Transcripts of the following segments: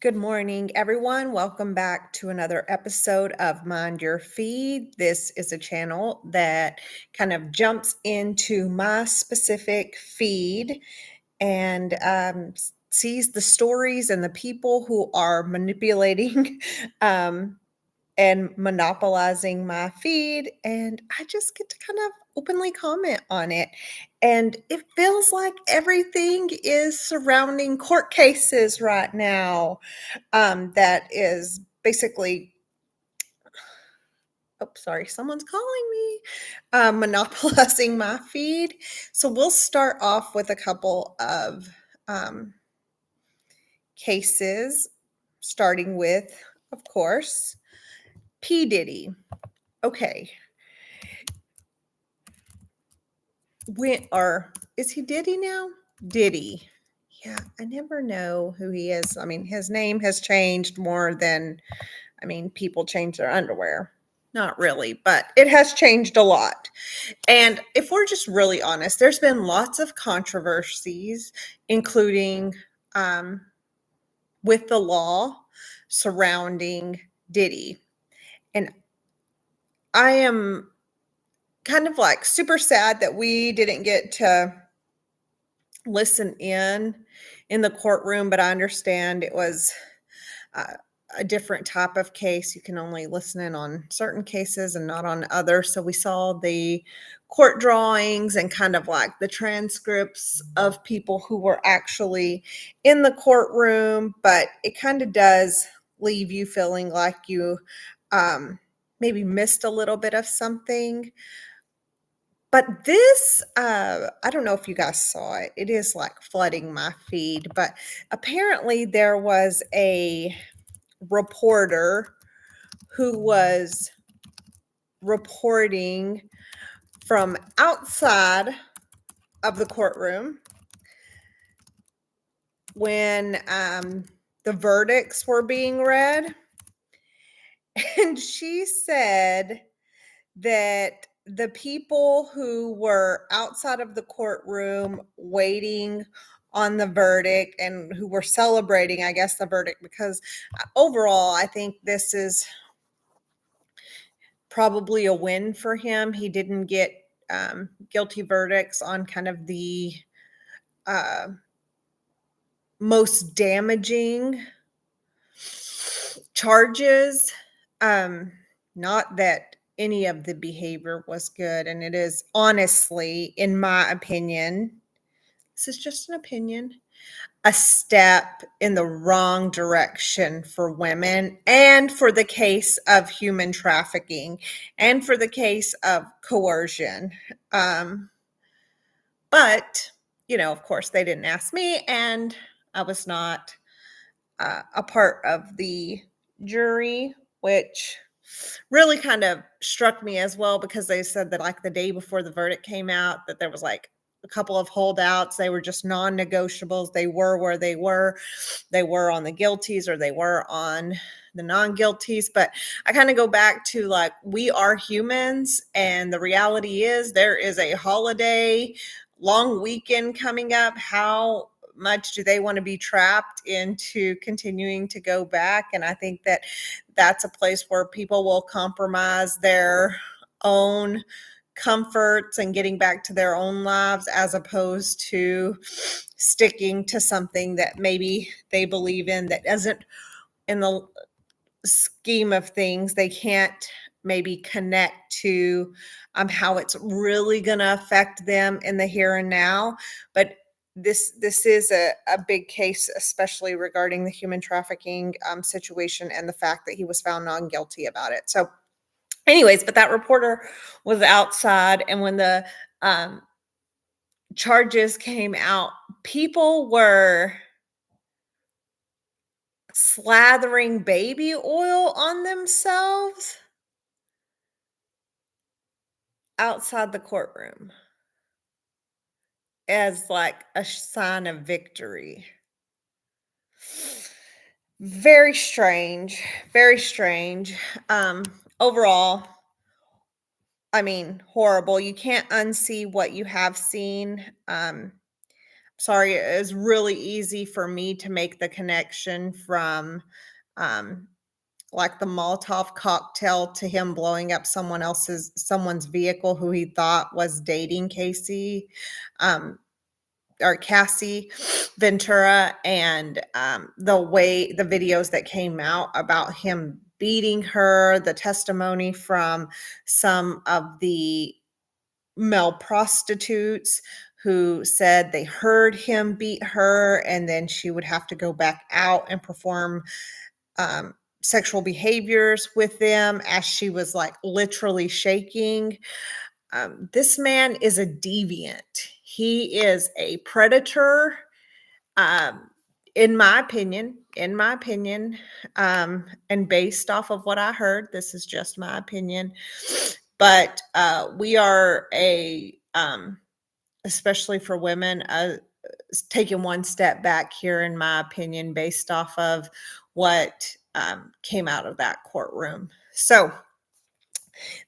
Good morning, everyone. Welcome back to another episode of Mind Your Feed. This is a channel that kind of jumps into my specific feed and sees the stories and the people who are manipulating and monopolizing my feed. And I just get to kind of openly comment on it. And it feels like everything is surrounding court cases right now. That is basically, oh, sorry, someone's calling me, monopolizing my feed. So we'll start off with a couple of um, cases, starting with, of course, P. Diddy. Okay. Is he Diddy now? Diddy. Yeah, I never know who he is. I mean, his name has changed more than, people change their underwear. Not really, but it has changed a lot. And if we're just really honest, there's been lots of controversies, including with the law surrounding Diddy. And I am kind of like super sad that we didn't get to listen in the courtroom, but I understand it was uh, a different type of case. You can only listen in on certain cases and not on others. So we saw the court drawings and kind of like the transcripts of people who were actually in the courtroom, but it kind of does leave you feeling like you maybe missed a little bit of something. But this, I don't know if you guys saw it. It is like flooding my feed, but apparently there was a reporter who was reporting from outside of the courtroom when the verdicts were being read. And she said that the people who were outside of the courtroom waiting on the verdict and who were celebrating, I guess, the verdict, because overall, I think this is probably a win for him. He didn't get guilty verdicts on kind of the uh, most damaging charges. Not that any of the behavior was good, and it is honestly, in my opinion, this is just an opinion, a step in the wrong direction for women and for the case of human trafficking and for the case of coercion. But, of course, they didn't ask me, and I was not a part of the jury, which really kind of struck me as well, because they said that like the day before the verdict came out that there was like a couple of holdouts. They were just non-negotiables. They were where they were. They were on the guilties or they were on the non-guilties. But I kind of go back to like, we are humans, and the reality is there is a holiday long weekend coming up. How much do they want to be trapped into continuing to go back? And I think that that's a place where people will compromise their own comforts and getting back to their own lives, as opposed to sticking to something that maybe they believe in that isn't, in the scheme of things, they can't maybe connect to how it's really going to affect them in the here and now. But this is a big case, especially regarding the human trafficking situation and the fact that he was found non-guilty about it. So anyways, but that reporter was outside, and when the charges came out, people were slathering baby oil on themselves outside the courtroom as like a sign of victory. Very strange, very strange. Overall, I mean, horrible. You can't unsee what you have seen. sorry, it was really easy for me to make the connection from, um, like, the Molotov cocktail to him blowing up someone's vehicle who he thought was dating Casey, um, or Cassie Ventura, and, the way the videos that came out about him beating her, the testimony from some of the male prostitutes who said they heard him beat her, and then she would have to go back out and perform, um, sexual behaviors with them as she was, like, literally shaking. This man is a deviant. He is a predator, um, in my opinion, and based off of what I heard, this is just my opinion, but, we are especially for women, taking one step back here, in my opinion, based off of what, came out of that courtroom. So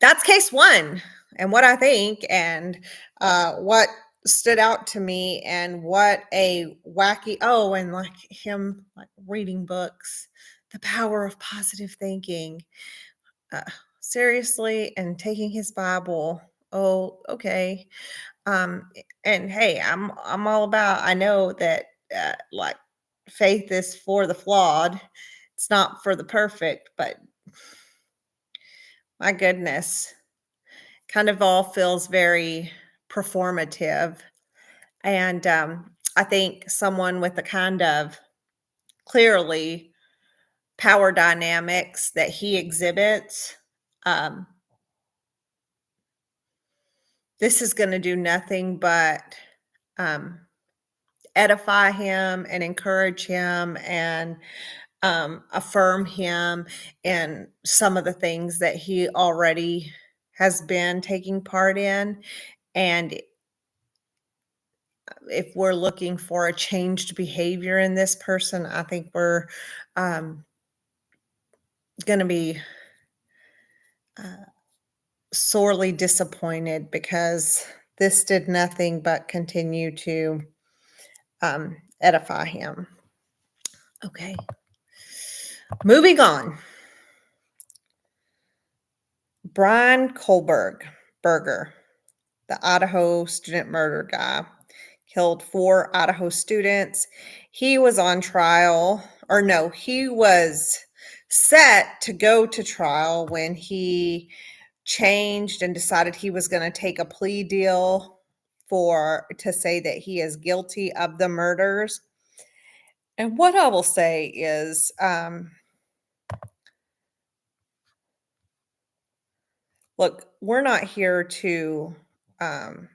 that's case one, and what I think, and what stood out to me, and what a wacky, oh, and like him like reading books, the power of positive thinking. Uh, Seriously, and taking his Bible. Oh, okay. And hey, I'm all about, I know that like faith is for the flawed. It's not for the perfect, but my goodness, kind of all feels very performative. And I think someone with the kind of clearly power dynamics that he exhibits, um, this is going to do nothing but um, edify him and encourage him and affirm him in some of the things that he already has been taking part in. And if we're looking for a changed behavior in this person, I think we're um, going to be uh, sorely disappointed, because this did nothing but continue to edify him. Okay, moving on. Brian Berger, the Idaho student murder guy, killed 4 Idaho students. He was on trial, or no, he was set to go to trial when he changed and decided he was going to take a plea deal for to say that he is guilty of the murders. And what I will say is, look, we're not here to um,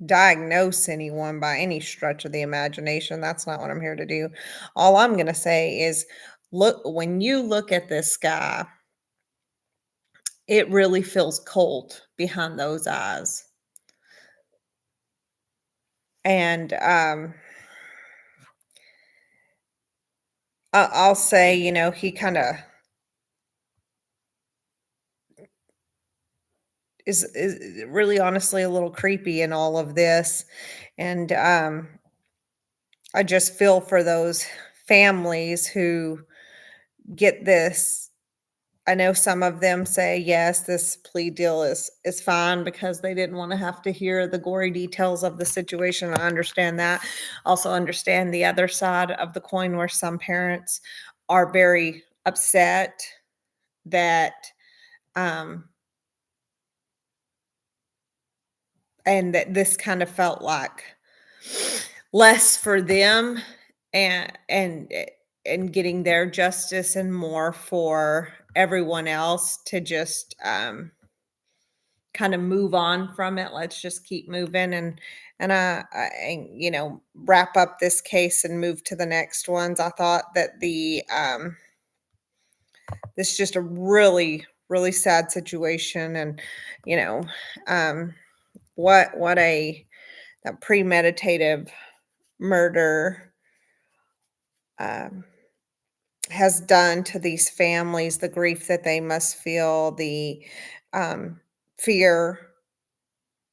diagnose anyone by any stretch of the imagination. That's not what I'm here to do. All I'm going to say is, look, when you look at this guy, it really feels cold behind those eyes. And I'll say, he kind of is really honestly a little creepy in all of this. And I just feel for those families who get this. I know some of them say, yes, this plea deal is fine because they didn't want to have to hear the gory details of the situation. I understand that. Also understand the other side of the coin, where some parents are very upset that um and that this kind of felt like less for them, and getting their justice, and more for everyone else to just kind of move on from it. Let's just keep moving, and wrap up this case and move to the next ones. I thought that the this is just a really, really sad situation, and you know, um, what a that premeditative murder um, has done to these families, the grief that they must feel, the um, fear,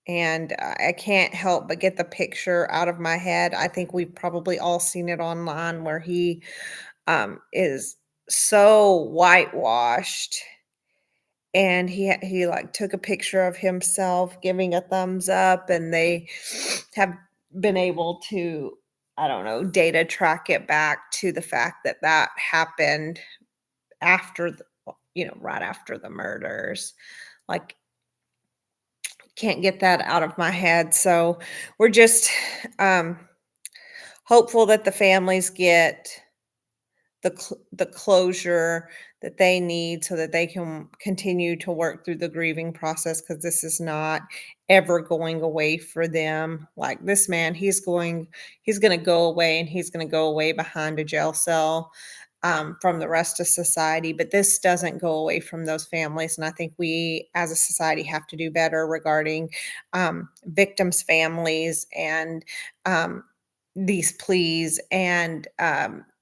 and I can't help but get the picture out of my head. I think we've probably all seen it online where he is so whitewashed, and he like took a picture of himself giving a thumbs up, and they have been able to, I don't know, data track it back to the fact that that happened after the, right after the murders. Like, can't get that out of my head. So we're just um hopeful that the families get the closure that they need so that they can continue to work through the grieving process, because this is not ever going away for them. Like, this man, he's going to go away, and he's going to go away behind a jail cell from the rest of society, but this doesn't go away from those families. And I think we as a society have to do better regarding victims' families, and um, these pleas, and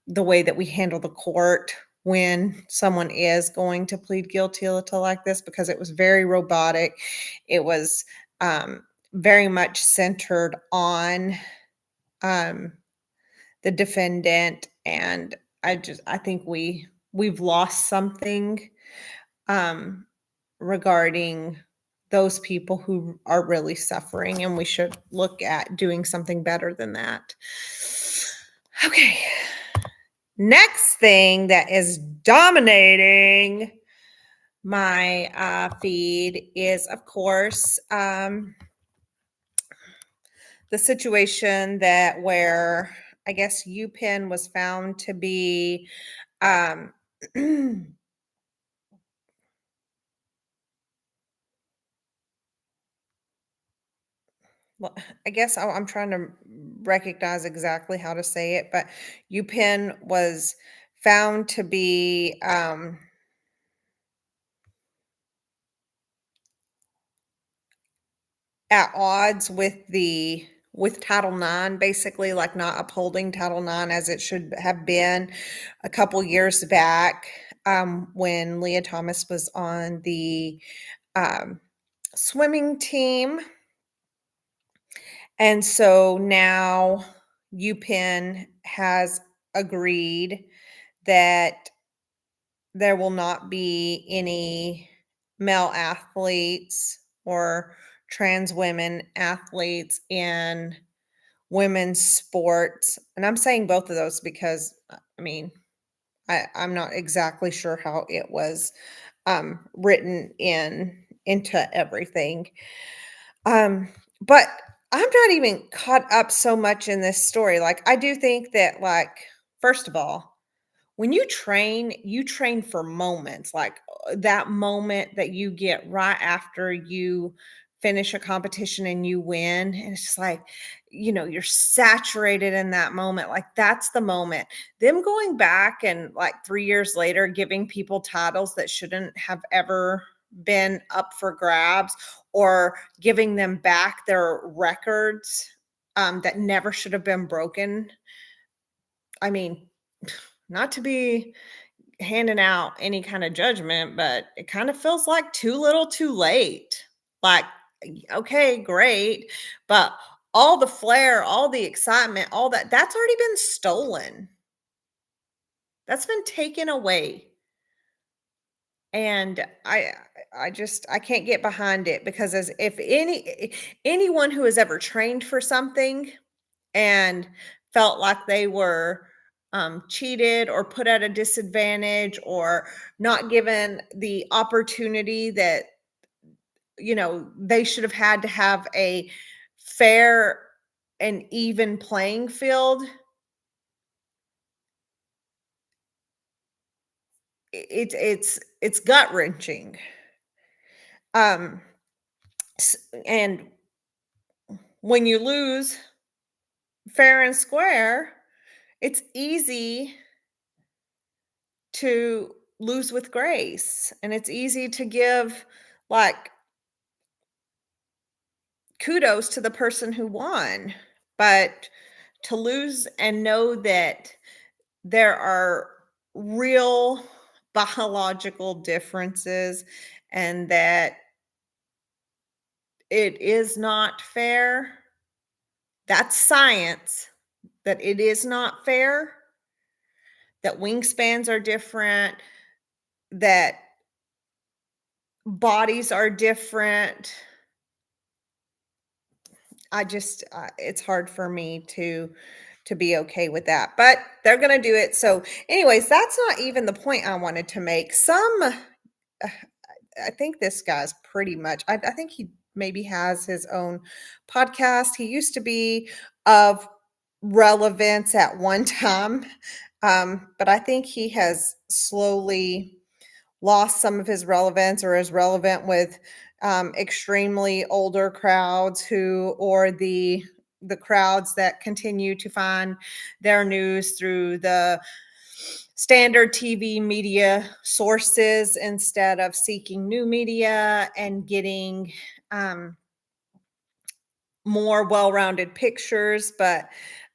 the way that we handle the court when someone is going to plead guilty to like this, because it was very robotic. It was very much centered on um, the defendant, and I think we've lost something um, regarding those people who are really suffering, and we should look at doing something better than that. Okay. Next thing that is dominating my feed is, of course, the situation that where I guess UPenn was found to be um, well, I guess I'm trying to recognize exactly how to say it, but UPenn was found to be at odds with Title IX, basically, like not upholding Title IX as it should have been a couple years back, when Lia Thomas was on the um, swimming team. And so now UPenn has agreed that there will not be any male athletes or trans women athletes in women's sports. And I'm saying both of those because, I mean, I'm not exactly sure how it was written into everything. But I'm not even caught up so much in this story. Like, I do think that, like, first of all, when you train for moments, like that moment that you get right after you finish a competition and you win. And it's just like, you're saturated in that moment. Like, that's the moment. Them going back and like 3 years later giving people titles that shouldn't have ever been up for grabs, or giving them back their records that never should have been broken. I mean, not to be handing out any kind of judgment, but it kind of feels like too little too late. Like, okay, great, but all the flair, all the excitement, all that's already been stolen. That's been taken away. And I can't get behind it, because as if anyone who has ever trained for something and felt like they were cheated or put at a disadvantage or not given the opportunity that they should have had to have a fair and even playing field. It's gut wrenching. Um, and when you lose fair and square, it's easy to lose with grace, and it's easy to give like kudos to the person who won, but to lose and know that there are real biological differences, and that It is not fair. That's science, that it is not fair, that wingspans are different, that bodies are different. It's hard for me to be okay with that, but they're gonna do it. So, anyways, that's not even the point I wanted to make. I think this guy's pretty much. I think he maybe has his own podcast. He used to be of relevance at one time, but I think he has slowly lost some of his relevance or is relevant with extremely older crowds who or the crowds that continue to find their news through the standard TV media sources instead of seeking new media and getting um, more well-rounded pictures. But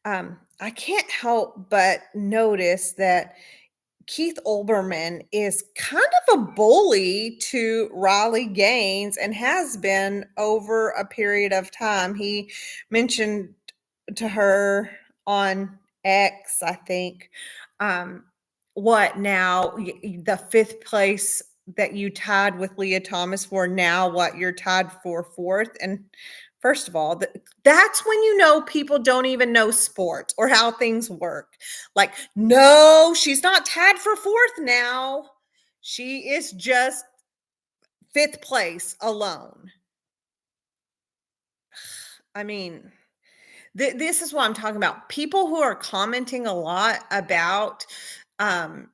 I can't help but notice that Keith Olbermann is kind of a bully to Riley Gaines and has been over a period of time. He mentioned to her on X, I think, um, what now, the fifth place that you tied with Lia Thomas for, now what you're tied for fourth. And first of all, that's when you know people don't even know sports or how things work. Like, no, she's not tied for fourth now. She is just fifth place alone. I mean, this is what I'm talking about. People who are commenting a lot about um,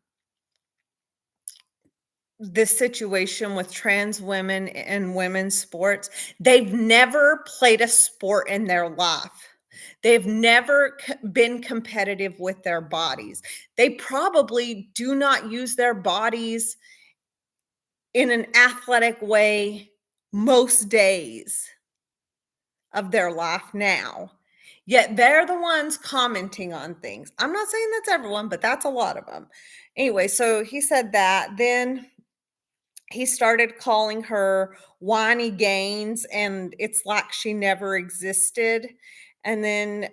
this situation with trans women and women's sports, they've never played a sport in their life. They've never been competitive with their bodies. They probably do not use their bodies in an athletic way most days of their life now. Yet they're the ones commenting on things. I'm not saying that's everyone, but that's a lot of them. Anyway, so he said that. Then he started calling her whiny Gaines, and it's like she never existed. And then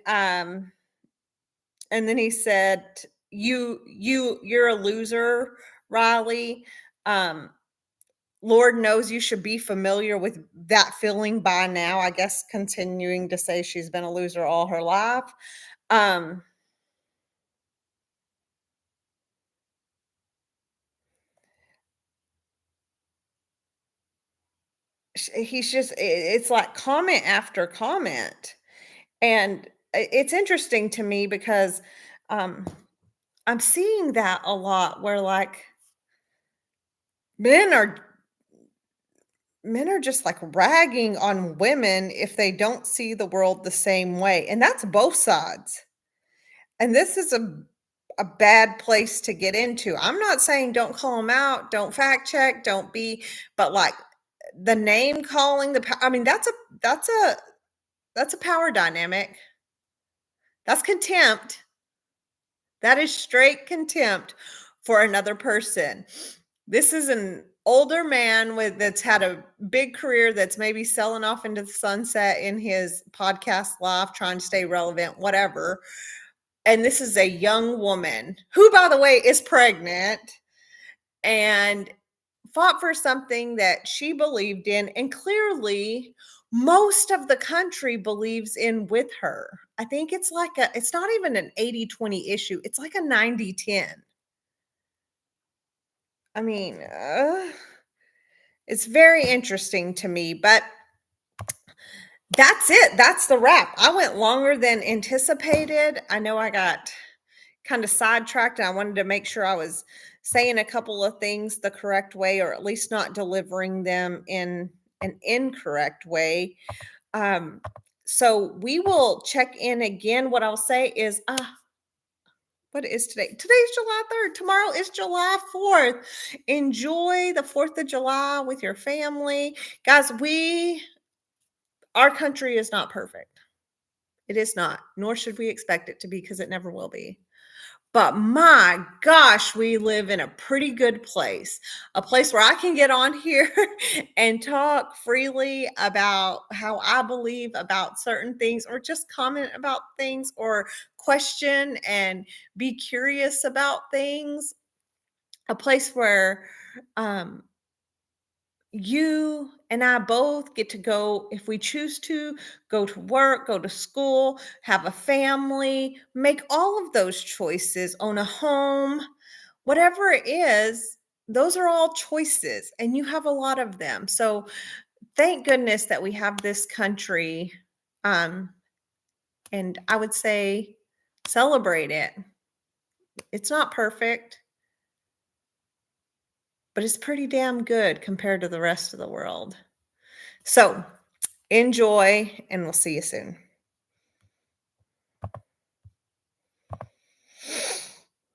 he said, you're a loser, Riley. Um, Lord knows you should be familiar with that feeling by now. I guess continuing to say she's been a loser all her life. Um, he's just, it's like comment after comment. And it's interesting to me because um, I'm seeing that a lot where like men are men are just like ragging on women if they don't see the world the same way. And that's both sides. And this is a bad place to get into. I'm not saying don't call them out, don't fact check, don't be, but like the name calling, I mean, that's a power dynamic. That's contempt. That is straight contempt for another person. This is an older man with that's had a big career that's maybe selling off into the sunset in his podcast life, trying to stay relevant, whatever. And this is a young woman who, by the way, is pregnant and fought for something that she believed in. And clearly, most of the country believes in with her. I think it's not even an 80-20 issue. It's like a 90-10. I mean, it's very interesting to me, but that's it. That's the wrap. I went longer than anticipated. I know I got kind of sidetracked and I wanted to make sure I was saying a couple of things the correct way, or at least not delivering them in an incorrect way. Um, so we will check in again. What I'll say is, what is today? Today's July 3rd. Tomorrow is July 4th. Enjoy the 4th of July with your family. Guys, our country is not perfect. It is not, nor should we expect it to be because it never will be. But my gosh, we live in a pretty good place, a place where I can get on here and talk freely about how I believe about certain things, or just comment about things, or question and be curious about things. A place where um, you and I both get to go, if we choose to, go to work, go to school, have a family, make all of those choices, own a home, whatever it is. Those are all choices, and you have a lot of them. So thank goodness that we have this country. Um, and I would say celebrate it. It's not perfect, but it's pretty damn good compared to the rest of the world. So enjoy, and we'll see you soon.